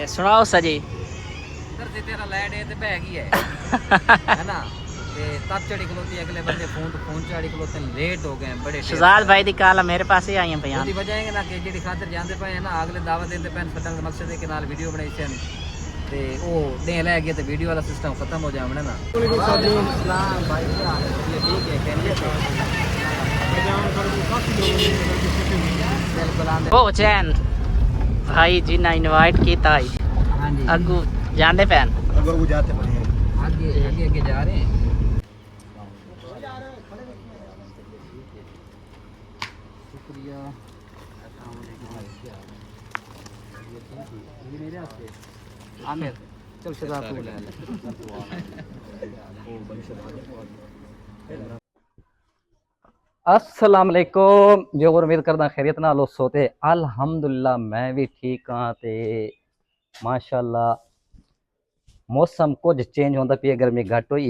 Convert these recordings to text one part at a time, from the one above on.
सुनाओ सजी। इधर से तेरा लाइट है तो बह गई है ना। ते तब चढ़ी खलोती अगले बंदे फोन चढ़ी खलोते लेट हो गए बड़े। शहजाद भाई दी काला मेरे पास ही आई बयान। ਉਹਦੀ ਵਜ੍ਹਾ ਹੈ ਨਾ ਕਿ ਜਿਹੜੀ ਖਾਤਰ ਜਾਂਦੇ ਪਏ ਨਾ ਅਗਲੇ ਦਾਵਾ ਦਿੰਦੇ ਪੈਣ ਸੱਟਣ ਦਾ ਮਕਸਦ ਹੈ ਕਿ ਨਾਲ ਵੀਡੀਓ ਬਣਾਈ ਸਨ ਤੇ ਉਹ ਦੇ ਲੈ ਗਿਆ ਤੇ ਵੀਡੀਓ ਵਾਲਾ ਸਿਸਟਮ ਖਤਮ ਹੋ ਜਾਵਣਾ ਨਾ। ਸਲਾਮ ਭਾਈ ये ठीक है खैरियत है। ओ चैन भाई जी ना इनवाइट किया हां जी अगू जांदे पैन अगर वो जाते बने आगे आगे आगे जा रहे हैं। शुक्रिया ये मेरे हाथ आमिर चल सदा तू ले अस्सलाम वालेकुम जो उम्मीद करदा खैरियत नाल होसो ते अल्हम्दुलिल्लाह मैं भी ठीक हां ते माशाअल्लाह मौसम कुछ चेंज होंदा पिया गर्मी घट हुई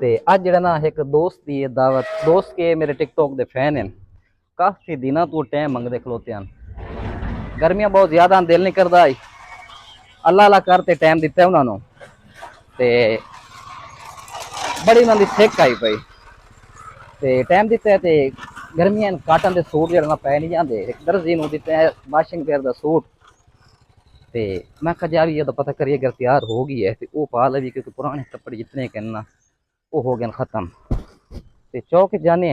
ते अज जेड़ा ना एक दोस्त दी दावत दोस्त के मेरे टिकटॉक दे फैन हैं काफ़ी दिनों तो टाइम मंगते खलोते हैं गर्मियां बहुत ज़्यादा दिल नहीं करता अल्लाह अल्लाह करते टाइम दिता उन्होंने ते बड़ी उन्होंने सिक आई पई ते टाइम दिता है ते गर्मियां काटन के सूट जो पै नहीं जाते एक दर्जी नूं दिता है वाशिंग पेयर का सूट ते मैं कहा भी ये तो पता करिए अगर तैयार हो गई है तो वो पा लवी क्योंकि पुराने कपड़े जितने कहना वो हो गए ख़त्म ते चौक जाने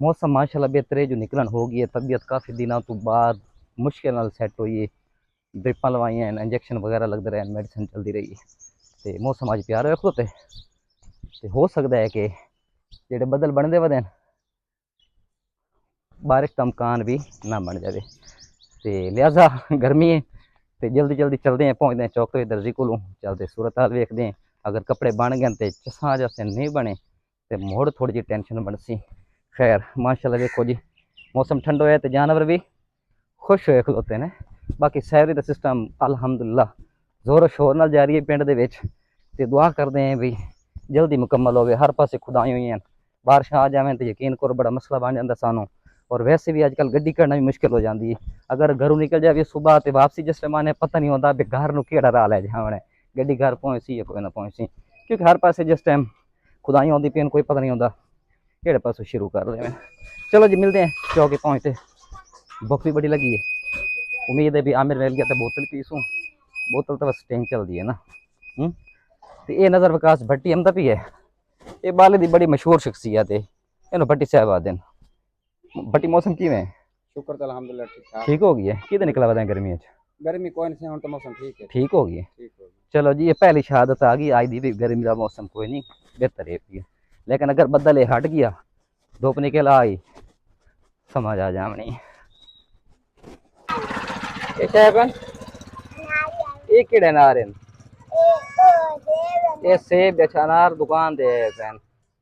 मौसम माशाल्लाह बेहतर है जो निकलन हो गई है तबीयत काफ़ी दिनों तो बाद मुश्किल नाल सैट हुई है ड्रिपां लवाइया इंजैक्शन वगैरह लगते रहे मेडिसिन चलती रही तो मौसम अज प्यार रखो तो हो सकता है कि जेडे बदल बनते वधे बारिश का मकान भी ना बन जाए तो लिहाजा गर्मी तो जल्दी जल्दी चलते हैं पहुँचते हैं चौक दर्जी को चलते सूरत हाल वेखते हैं अगर कपड़े बन गए तो चसा जैसे नहीं बने तो मुड़ थोड़ी जी टेंशन बन सी खैर माशाल्लाह देखो जी मौसम ठंडा होया तो जानवर भी खुश होए खलोते हैं बाकी सैरी का सिस्टम अल्हम्दुलिल्लाह जोर शोर नाल जारी है पिंड दे विच ते दुआ करते हैं भी जल्दी मुकम्मल हो हर पासे खुदाई हुई हैं बारिश आ जाए तो यकीन करो बड़ा मसला बन जाता सानू और वैसे भी अजकल गड्डी करना भी मुश्किल हो जाती है अगर घरों निकल जाए सुबह तो वापसी जिस टाइम आने पता नहीं होता भी घर में केड़ा राह लै जावना गड्डी घर पहुँची या कोई ना पहुँची क्योंकि हर पासे जिस टाइम खुदाई आती पिन कोई पता नहीं होता केड़े पासों शुरू कर रहे हैं। चलो जी मिलते हैं चौके पहुँचते भुख भी बड़ी लगी है उम्मीद है भी आमिर मिल गया तो बोतल पीसूँ बोतल तो बस टैंक चलती है ना। तो ये नज़र विकास भट्टी अमदा भी है ये बाले की बड़ी मशहूर शख्सियत है इन्होंने भट्टी साहब आते भट्टी मौसम किवें है शुक्र तो अल्हम्दुलिल्लाह ठीक ठाक ठीक हो गई है कि निकला वह गर्मी गर्मी कोई नहीं हुन तो मौसम ठीक है ठीक हो गई है। ठीक हो गई चलो जी ये पहली शहादत आ गई आज दी भी गर्मी का मौसम कोई नहीं बेहतर है लेकिन अगर बदल ये हट गया धुप निकल आई समझ आ जावनी ये किड़े नारे ये सेब अनार दुकान दे पैन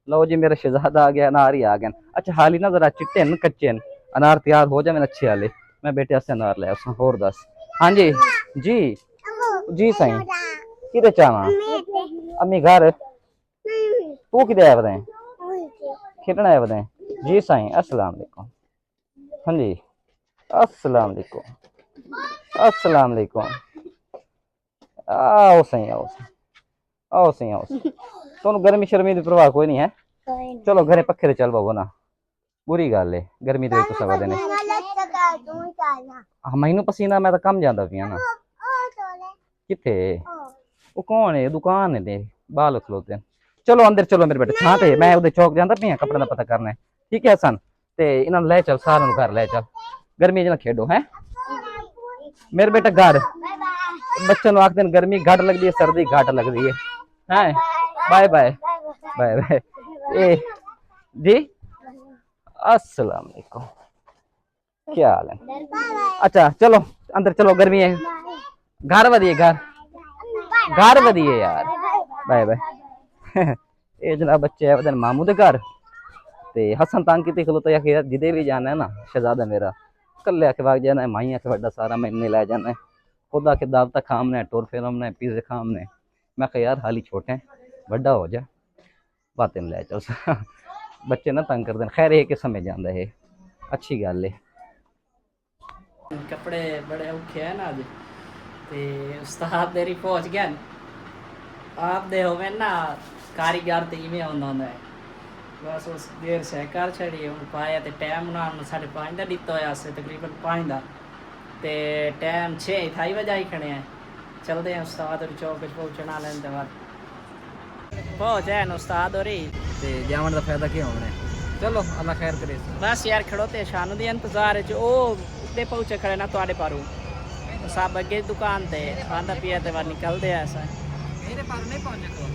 लो जी मेरा शहजादा आ गया अनार ही आ गए अच्छा हाल ही ना जरा चिट्टे न कच्चे न अनार तैयार हो जाए अच्छे वाले मैं बेटे वास्ते अनार ले होर दस हाँ जी जी जी सही कि चाहवा अम्मी घर तू कि आया बताए खेलना आया बताए जी साईं अस्सलाम वालेकुम हाँ जी अस्सलाम वालेकुम अस्सलाम वालेकुम आओ सही आओ सही आओ सही आओ सही तो गर्मी शर्मी की प्रवाह कोई नहीं है चलो घरे पखे ते चल पाओ ना बुरी गल है गर्मी दे तो सवा देने मैनू पसीना मैं तो कम जाता पिया ना किथे वो कौन है दुकान है बाल खलोते चलो अंदर चलो मेरे बेटे छां ते मैं उधर चौक जाता पिया कपड़े का पता करना है ठीक है हसन ते इन्होंने ले चल सारे घर ले चल गर्मी च ना खेडो है मेरे बेटा घर बच्चों को आखते गर्मी घट लगती है सर्दी घट लगती है बाय बाय बाय बाय ए जी अस्सलाम वालेकुम क्या हाल है अच्छा चलो अंदर चलो गर्मी है घर वधिए घर वधिए यार बाय बाय ये जनाब बच्चे है वदन मामू दे घर ते हसन तंग की खलोता या जिदे भी जाना है ना शहजादा मेरा कल आके भाग जाना है माई आके बड़ा सारा मैंने लै जाना है खुद आके दावत खामना है टोर फिरमना है पिज़्ज़े खामने मैं कहा यार हाल ही छोटे हैं बड़ा हो जा बातें लै चल बच्चे ना तंग करते खैर ये कि समझ जाता है अच्छी गल है कपड़े बड़े औखे है ना अज ਤੇ ਉਸਤਾਦ ਤੇਰੀ ਪਹੁੰਚ ਗਿਆ ਆਪ ਦੇ ਹੋਵੇ ਨਾ ਕਾਰੀਗਰ ਤੇ ਇਵੇਂ ਹੁੰਦਾ ਹੈ ਬਸ ਉਸ ਦੇਰ ਸਹਿ ਕਰ ਛੜੀ ਹੁਣ ਪਾਇਆ ਤੇ ਟਾਈਮ ਨਾਲ ਸਾਡੇ 5 ਦਾ ਦਿੱਤਾ ਹੋਇਆ ਸੀ ਤਕਰੀਬਨ 5 ਦਾ ਤੇ ਟਾਈਮ 6 28 ਵਜੇ ਹੀ ਖੜੇ ਆ ਚਲਦੇ ਆ ਉਸਤਾਦ और चौक पे पहुंचना लेने के बाद पहुंच है उस्ताद और ਤੇ ਜਾਵਣ ਦਾ ਫਾਇਦਾ ਕੀ ਹੋਣਾ ਹੈ ਚਲੋ ਅੱਲਾ ਖੈਰ ਕਰੇ बस यार खड़ोते शानू ਦੇ इंतजार ਚ ਉਹ ਉੱਤੇ ਪਹੁੰਚੇ ਖੜੇ ਨਾ ਤੁਹਾਡੇ ਪਾਰੂ ਸਭ ਅੱਗੇ ਦੁਕਾਨ ਤੇ ਆਂਦਾ ਪਿਆ ਤੇ ਬਾਹਰ ਨਿਕਲਦੇ ਆ ਐਸਾ ਮੇਰੇ ਪਰ ਨਹੀਂ ਪਹੁੰਚੇ ਕੋਲ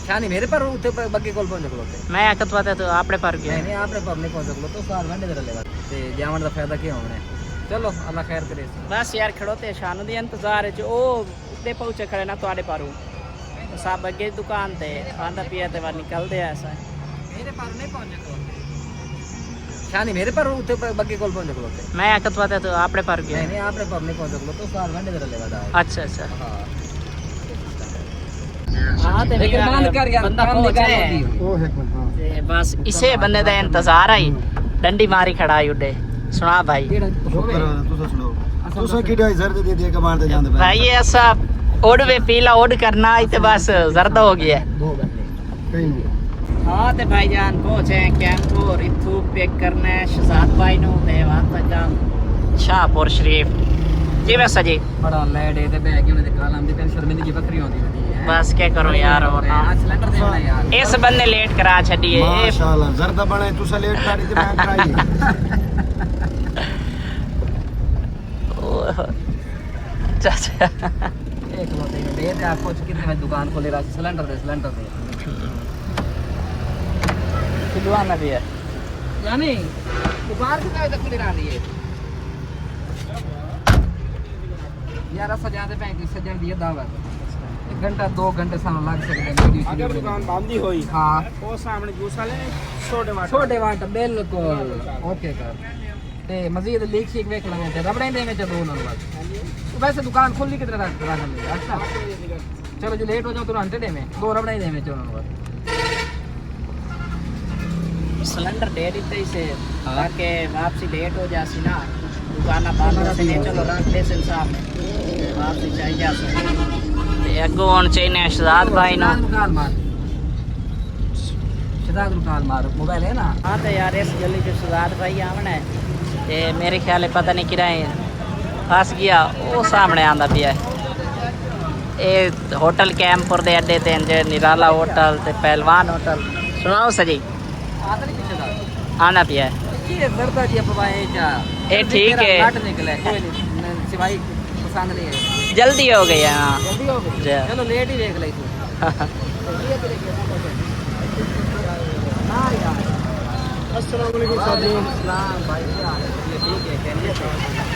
ਸ਼ਾਨੀ ਮੇਰੇ ਪਰ ਉੱਤੇ ਬੱਗੇ ਕੋਲ ਪਹੁੰਚੇ ਕੋਲ ਮੈਂ ਆਕਤ ਵਾਤੇ ਤਾਂ ਆਪਣੇ ਪਰ ਗਿਆ ਨਹੀਂ ਆਪਣੇ ਪਰ ਨਹੀਂ ਪਹੁੰਚੇ ਕੋਲ ਤੋਂ ਸਾਰ ਵੰਡੇ ਦੇ ਰਲੇ ਤੇ ਜਾਵਣ ਦਾ ਫਾਇਦਾ ਕੀ ਹੋਣਾ ਹੈ ਚਲੋ ਅੱਲਾ ਖੈਰ ਕਰੇ ਬਸ ਯਾਰ ਖੜੋਤੇ ਸ਼ਾਨੂ ਦੇ ਇੰਤਜ਼ਾਰ ਚ ਉਹ ਉੱਤੇ ਪਹੁੰਚੇ ਖੜੇ ਨਾ ਤੁਹਾਡੇ ਪਾਰੂ ਸਭ ਅੱਗੇ ਦੁਕਾਨ ਤੇ ਆਂਦਾ ਪਿਆ ਤੇ ਬਾਹਰ ਨਿਕਲਦੇ ਆ ਐਸਾ ਮੇਰੇ ਪਰ ਨਹੀਂ ਪਹੁੰਚੇ ਕੋਲ ਸ਼ਾਨੀ ਮੇਰੇ ਪਰ ਉੱਤੇ ਬੱਗੇ ਕੋਲ ਪਹੁੰਚੇ ਕੋਲ ਮੈਂ ਆਕਤ ਵਾਤੇ ਤਾਂ ਆਪਣੇ ਪਰ ਗਿਆ ਨਹੀਂ ਆਪਣੇ ਪਰ ਨਹੀਂ ਪਹੁੰਚੇ ਕੋਲ ਤੋਂ ਸਾਰ ਵੰਡੇ ਦੇ ਰਲੇ अच्छा अच्छा ਹਾਂ हाँ तो लेकिन बंद कर यार बंदा काम पहुंच निकाल है होती वो है हाँ ते बस इसे बंदे दा इंतजार आई डंडी मारी खड़ा आई उडे सुना भाई तुसा सुनो तुसा किड़ा जर्द दे दे के मारते जांदे भाई ये ऐसा ओड वे पीला ओड करना आई ते बस जर्द हो गया दो बंदे कहीं नहीं हाँ ते भाईजान पहुंचे कैंप और इथू पिक करना है शहजाद भाई नु ते वहां तक जाम शाहपुर शरीफ जी वैसा जी बड़ा लैड है ते बैग उन्हें काला आंदी पेन शर्मिंदगी बकरी होंदी है बस क्या करो यार और ना सिलेंडर देना यार इस बंदे लेट करा छड़िए माशाल्लाह जर्दा बने तुसा लेट करी ते मैं कराई चाचा एक लो दे दे आपको कितने में दुकान खोले रहा सिलेंडर दे खिलवाना भी है यानी दुकान कितने तक खुली रही है यार सजाते पे कि सजन दी दावत 1 घंटा 2 घंटे सानो लग सकते हैं अगर दुकान बंदी होई हां वो सामने जूस वाले छोटे वाट बिल्कुल ओके कर ते मजीद लीक शीक वेख लगे ते रबड़े दे में दो नंबर तो वैसे दुकान खुली किधर रख ले अच्छा चलो जो लेट हो जाओ तो 100 में दो रबड़े दे में चलो नंबर सिलेंडर दे देते इसे ताकि वापसी लेट हो जासी ना दुकान बंद हो से चलो रख दे से सामने वापसी चाहिए जा ते अगो होन चाहिए शहजाद भाई ना दुकान मार शहजाद दुकान मार मोबाइल है ना हाँ तो यार इस गली से शहजाद भाई आवना है ते मेरे ख्याल पता नहीं किराए फस गया वो सामने आंदा पिया ये होटल कैंपुर दे अड्डे ते जे निराला होटल ते पहलवान होटल सुनाओ सजी आता नहीं पीछे आना पिया ये दर्दा जी अपवाए क्या ये ठीक है काट निकले कोई नहीं सिवाय पसंद नहीं है जल्दी हो गई हाँ जल्दी हो गई जी। चलो लेट ही देख ली तू हां यार अस्सलाम वालेकुम साथियों सलाम भाई यार ये ठीक है खैरियत है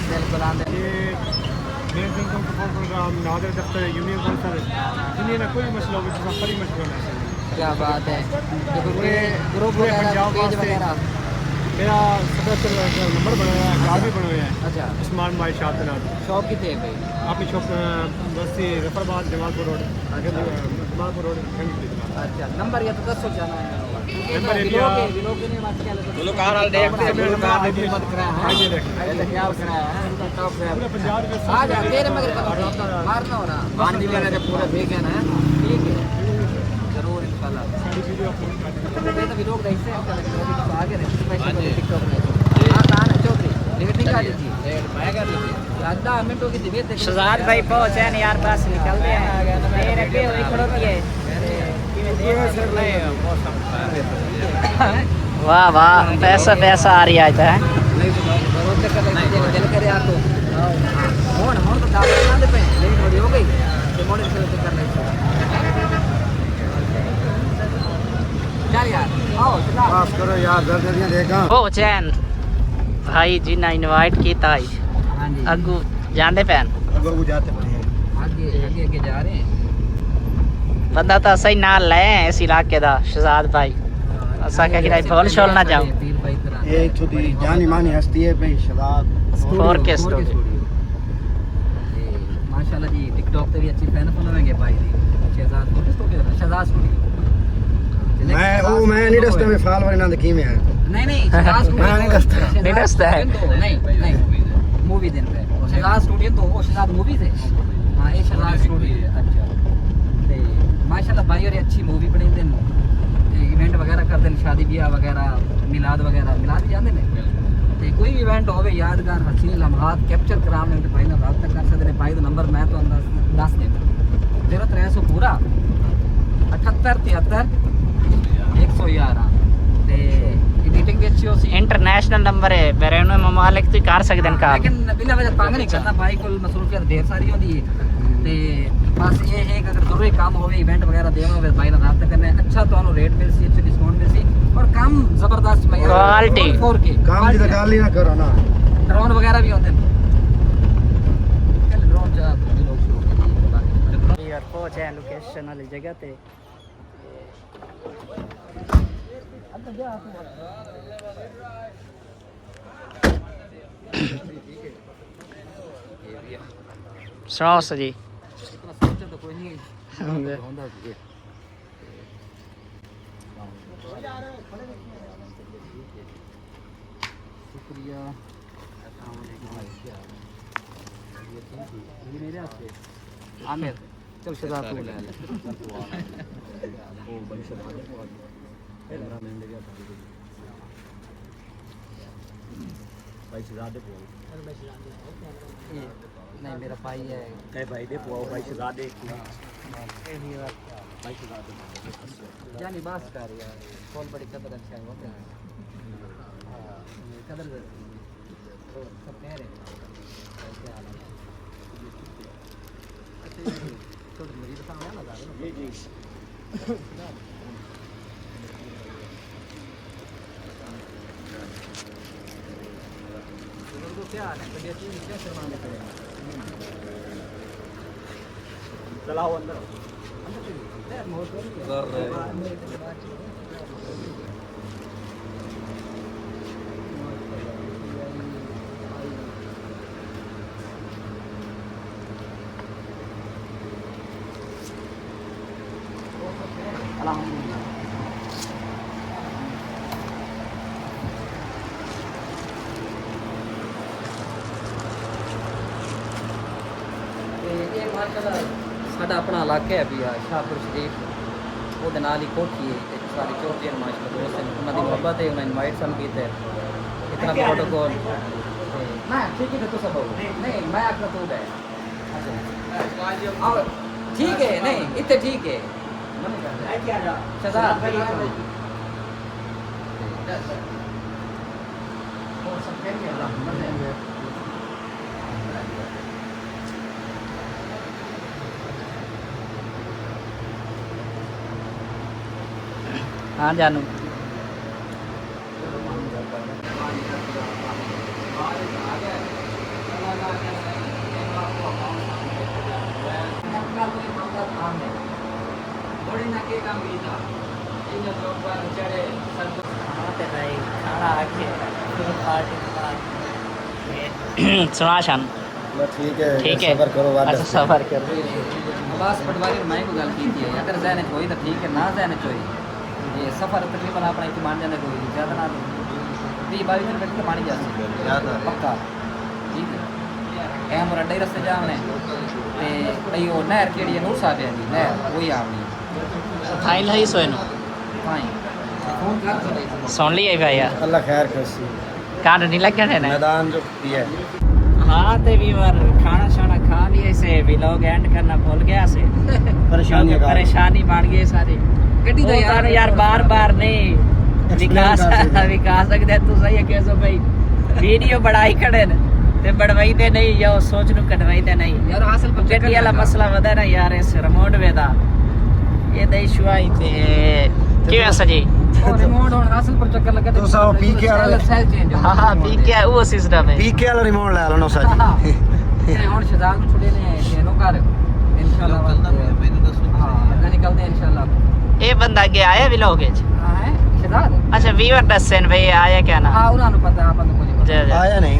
बिल्कुल आंदे ये मेन इनकम सपोर्ट प्रोग्राम नादर दफ्तर यूनियन कौंसिल यूनियन कोई मसला हो तो फरी मशवरा है क्या बात है जो पूरे ग्रुप पूरे वगैरह पंजाब पेज वास्ते वगैरह मेरा सदस्य नंबर बना हुआ है कार्ड भी बना हुआ है अच्छा उस्मान भाई शाह के नाम शॉप कितने है भाई अपनी शॉप बस्ती रफरबाद जमालपुर रोड जमालपुर रोड अच्छा नंबर या तो 10 जाना है नंबर विलो के नहीं मत क्या बोलो कार वाले देखते हैं मेरे कार दे मत कराया है ये देख क्या कराया है इनका टॉप है पूरे पंजाब में आ जा तेरे मगर कदम मारना हो ना पानी लेने के पूरा देख है ना ठीक है जरूर इंशाल्लाह सारी वीडियो अपलोड कर देंगे मैं तो वीडियो कैसे आगे रहे स्पेशल टिकटॉक में हां तान चौधरी रेटिंग कर लीजिए मैं कर लीजिए आधा मिनट की दिवे देख शहजाद भाई पहुंचे नहीं यार बस निकलते हैं मेरे पे वही खड़ोती है वाह वाह पैसा पैसा आ रही है नहीं तो रोज कर लेते दिल करे यार तो मोड़ तो डाल ना दे पे लेट थोड़ी हो गई तो मोड़ से कर ले चल यार आओ चला माफ करो यार दर्द दिया देखा ओ चैन भाई जी ना इनवाइट कीता ही हां जी अगू जांदे पैन अगर वो जाते पड़े आगे आगे आगे जा रहे हैं बंदा तो सही ना ले इस इलाके दा शहजाद भाई असा क्या कि फोन शोल ना जाओ पीर भाई तरह ये थोड़ी जानी मानी हस्ती है भाई शबाब 4K स्टूडियो माशाल्लाह जी टिकटॉक पे भी अच्छी फैन फॉलोइंग है भाई दी शहजाद स्टूडियो शहजाद स्टूडियो मैं नहीं दसता मैं फाल वाले ना की में है नहीं नहीं शहजाद स्टूडियो नहीं दसता। नहीं दसता है। नहीं मूवी दिन पे शहजाद स्टूडियो तो वो शहजाद मूवी थे हाँ ये शहजाद स्टूडियो अच्छा ते माशाल्लाह भाई और अच्छी मूवी बनी दिन इवेंट वगैरह कर दिन शादी ब्याह वगैरह मिलाद भी जाते ने ते कोई भी इवेंट होवे यादगार हसीन लम्हात कैप्चर कराने ते भाई नाल राब्ता कर सकदे ने भाई दा नंबर मैं तो दस देता 0300 पूरा 78 73 111 ते एडिटिंग भी अच्छी हो सी इंटरनेशनल नंबर है बैरन ममालिक तो कर सकते हैं काम लेकिन बिना वजह तंग नहीं करना भाई कोल मसरूफियत ढेर सारी होती है ते बस ये है कि अगर जरूरी काम होवे इवेंट वगैरह देना होवे भाई नाल राब्ता करना है अच्छा तो रेट मिल सी अच्छा डिस्काउंट मिल सी और काम जबरदस्त Quality. 4K काम की गल ही ना करो ना ड्रोन वगैरह भी होते हैं ड्रोन जा लोग शुरू कर यार पहुंचे हैं लोकेशन वाली जगह पे सुनाओ सर जी इतना सोचा तो कोई नहीं होंदा जी शुक्रिया ये मेरे हाथ से आमिर चल शहजाद तू ले ओ बड़ी शहजाद भाई शहजाद दे नहीं मेरा भाई है कह भाई दे पुआओ भाई शहजाद दे भाई शहजाद दे जानी बात कर यार कौन बड़ी कदर अच्छा होता है कदर तो सब कह रहे क्या हाल है तो मेरी बताओ ना लगा जी जी तो क्या हाल है तबीयत ठीक है क्या शर्माने पड़ेगा चलाओ अंदर साडा अपना इलाका है भी शाहपुर शरीफ वो नाल ही कोठी है सारी चौथियां माशाल्लाह दोस्त हैं उन्होंने मोहब्बत है उन्हें इनवाइट सन कीते इतना प्रोटोकॉल ना ठीक है तो सब नहीं मैं अपना तो गए अच्छा ठीक है नहीं इतने ठीक है शहजाद और सब कह रहे हाँ जानू सुना शान ठीक है ठीक है सबर करो अच्छा सफर करो बस पटवारी मैं को गल की थी अगर जहन कोई तो ठीक है ना जहन कोई ये सफर तकरीबन अपना इतनी मान जाने कोई ज़्यादा ना 20-22 किलोमीटर तो मानी जा सकती पक्का ठीक है ऐम और अड्डे रस्ते जाने ते वो नहर केड़ी है नूर साहब है नहर वही आवनी फाइल है सोए नो फाइन फोन कर तो सुन लिया भाई यार अल्लाह खैर करसी कांड नहीं लग गया ना मैदान जो दिया हाँ तो व्यूअर खाना शाना खा लिए से व्लॉग एंड करना भूल गया से परेशानी बन गई सारी गड्डी तो यार बार नहीं विकास सकते तू सही कैसो भाई वीडियो बढ़ाई खड़े ने ते बढ़वाई दे नहीं या सोच नु कटवाई दे नहीं यार हासिल पर गड्डी वाला मसला वदा ना यार इस रिमोट वेदा ये दे शुआई ते क्यों सजी और रिमोट और हासिल पर चक्कर लगा तो साव पी के वाला सेल चेंज हां पी के वो सिस्टम है पी के वाला रिमोट ले लो साजी ਹੁਣ ਸ਼ਹਜ਼ਾਦ ਨੂੰ ਛੁੱਟੇ ਨੇ ਇਹਨੂੰ ਘਰ ਇਨਸ਼ਾਅੱਲਾ ਅੱਗੇ ਨਿਕਲਦੇ ਇਨਸ਼ਾਅੱਲਾ ਇਹ ਬੰਦਾ ਗਿਆ ਹੈ ਵਲੌਗ ਵਿੱਚ ਹਾਂ ਹੈ ਸ਼ਹਜ਼ਾਦ ਅੱਛਾ ਵੀਵਰ ਦੱਸਣ ਭਈ ਆਇਆ ਕਿਆ ਨਾ ਹਾਂ ਉਹਨਾਂ ਨੂੰ ਪਤਾ ਆਪਾਂ ਨੂੰ ਕੁਝ ਨਹੀਂ ਜੀ ਜੀ आया नहीं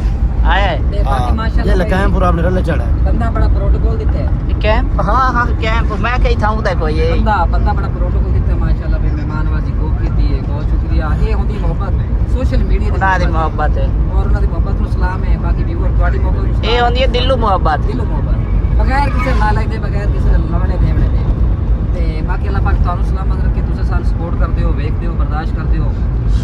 आया है ਤੇ ਬਾਕੀ ये ਮਾਸ਼ਾਅੱਲਾ लकायम पूरा आपने रले चढ़ा है ਬੰਦਾ ਬੜਾ ਪ੍ਰੋਟੋਕੋਲ ਦਿੱਤਾ ਹੈ कैंप हाँ हाँ कैंप मैं कहीं था उधर कोई ये ਬੰਦਾ ਬੜਾ ਪ੍ਰੋਟੋਕੋਲ ਦਿੱਤਾ ਮਾਸ਼ਾਅੱਲਾ ਵੀ ਮਹਿਮਾਨ ਨਵਾਜ਼ੀ खूब ਕੀਤੀ है बहुत शुक्रिया ਆ ਇਹ ਹੁੰਦੀ ਮੁਹੱਬਤ ਸੋਸ਼ਲ ਮੀਡੀਆ ਉਹਨਾਂ ਦੀ ਮੁਹੱਬਤ ਹੈ ਔਰ ਉਹਨਾਂ ਦੀ ਮੁਹੱਬਤ ਨੂੰ ਸਲਾਮ ਹੈ ਬਾਕੀ ਵੀਵਰ ਤੁਹਾਡੀ ਮੁਹੱਬਤ ਨੂੰ ਇਹ ਹੁੰਦੀ ਹੈ ਦਿਲੋਂ ਮੁਹੱਬਤ ਦਿਲੋਂ ਮੁਹੱਬਤ ਬਗੈਰ ਕਿਸੇ ਨਾਲਕ ਦੇ ਬਗੈਰ ਕਿਸੇ ਲਵਣੇ ਦੇਵਣੇ ਦੇ ਤੇ ਬਾਕੀ ਅੱਲਾਹ ਪਾਕ ਤੁਹਾਨੂੰ ਸਲਾਮਤ ਰੱਖੇ ਤੁਸੀਂ ਸਾਨੂੰ ਸਪੋਰਟ ਕਰਦੇ ਹੋ ਵੇਖਦੇ ਹੋ ਬਰਦਾਸ਼ਤ ਕਰਦੇ ਹੋ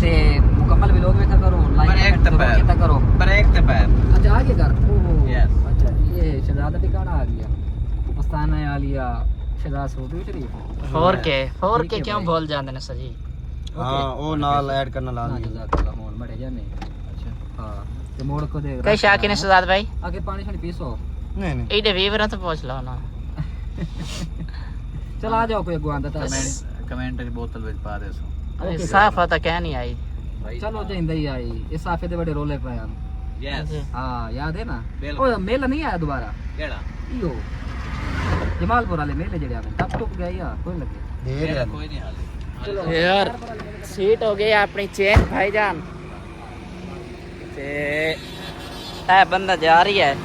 ਤੇ ਮੁਕੰਮਲ ਵਲੌਗ ਵੇਖਾ ਕਰੋ ਲਾਈਕ ਕੀਤਾ ਕਰੋ ब्रेक ते पैर अच्छा आ गया घर ओह Yes. अच्छा ये शहजादा टिकाना आ गया मस्ताना आलिया शहजाद सोटू शरीफ 4K ਕਿਉਂ ਭੁੱਲ ਜਾਂਦੇ ਨੇ ਸਜੀ हाँ वो नाल ऐड करना लाजमी है। जज़ाकल्लाह मोड़ बड़े जाने अच्छा हाँ ते मोड़ को देख ਕਈ ਸ਼ਾਕੀ ਨੇ ਸਜ਼ਾਦ ਭਾਈ आगे पानी शानी पीसो नहीं नहीं ਇਹਦੇ ਵੀਵਰਾਂ ਤੋਂ ਪੁੱਛ ਲਓ ਨਾ चल आ जाओ कोई गुआंदा था कमेंट की बोतल विच पा दे सो ਸਾਫ ਤਾਂ ਕਹਿ ਨਹੀਂ ਆਈ चलो जिंदा ही आई इस साफे दे बड़े रोले पे हैं यस हाँ याद है ना बिल्कुल। ओ मेला नहीं आया दोबारा केड़ा इयो जमालपुर वाले मेले जड़े आवे तब टुक गए या कोई लगे देर है कोई नहीं हाले ਯਾਰ ਸੀਟ ਹੋ ਗਈ ਆਪਣੀ ਚੇਂਜ ਭਾਈਜਾਨ ਤੇ ਇਹ ਬੰਦਾ ਜਾ ਰਹੀ ਹੈ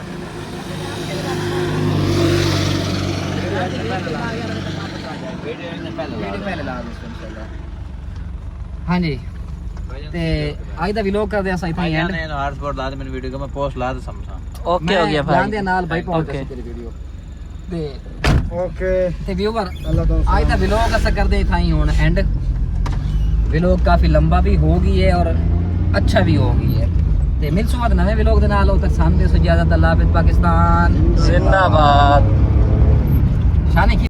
हाँ जी ਤੇ ਅੱਜ ਦਾ ਵਲੌਗ ਕਰਦੇ ਆ ਸਾਈ ਥਾਈ ਐਂਡ ने हॉटस्पॉट ला दे मेरी वीडियो को मैं पोस्ट ला दे समझा ਓਕੇ ਹੋ ਗਿਆ ਜਾਨ ਦੇ ਭਾਈ ਨਾਲ ਭਾਈ ਪਹੁੰਚ Okay. ਗਈ ਤੇਰੀ ਵੀਡੀਓ ਤੇ ओके ਤੇ ਵੀਵਰ अल्लाह तो आज ਦਾ ਵਲੌਗ ਅਸਾਂ ਕਰਦੇ ਥਾਈ ਹੁਣ ਐਂਡ ਵਲੌਗ ਕਾਫੀ ਲੰਬਾ ਵੀ ਹੋ ਗਈ ਹੈ ਔਰ ਅੱਛਾ ਵੀ ਹੋ ਗਈ ਹੈ ਤੇ ਮਿਲ ਸੁਬਾਦ ਨਵੇਂ ਵਲੌਗ ਦੇ ਨਾਲ ਉਦੋਂ ਤੱਕ ਸਾਨੂੰ ਦੇ ਸੋ ਇਜਾਜ਼ਤ ਅੱਲਾਹ ਹਾਫਿਜ਼ ਪਾਕਿਸਤਾਨ ਜ਼ਿੰਦਾਬਾਦ ਸ਼ਾਨੇ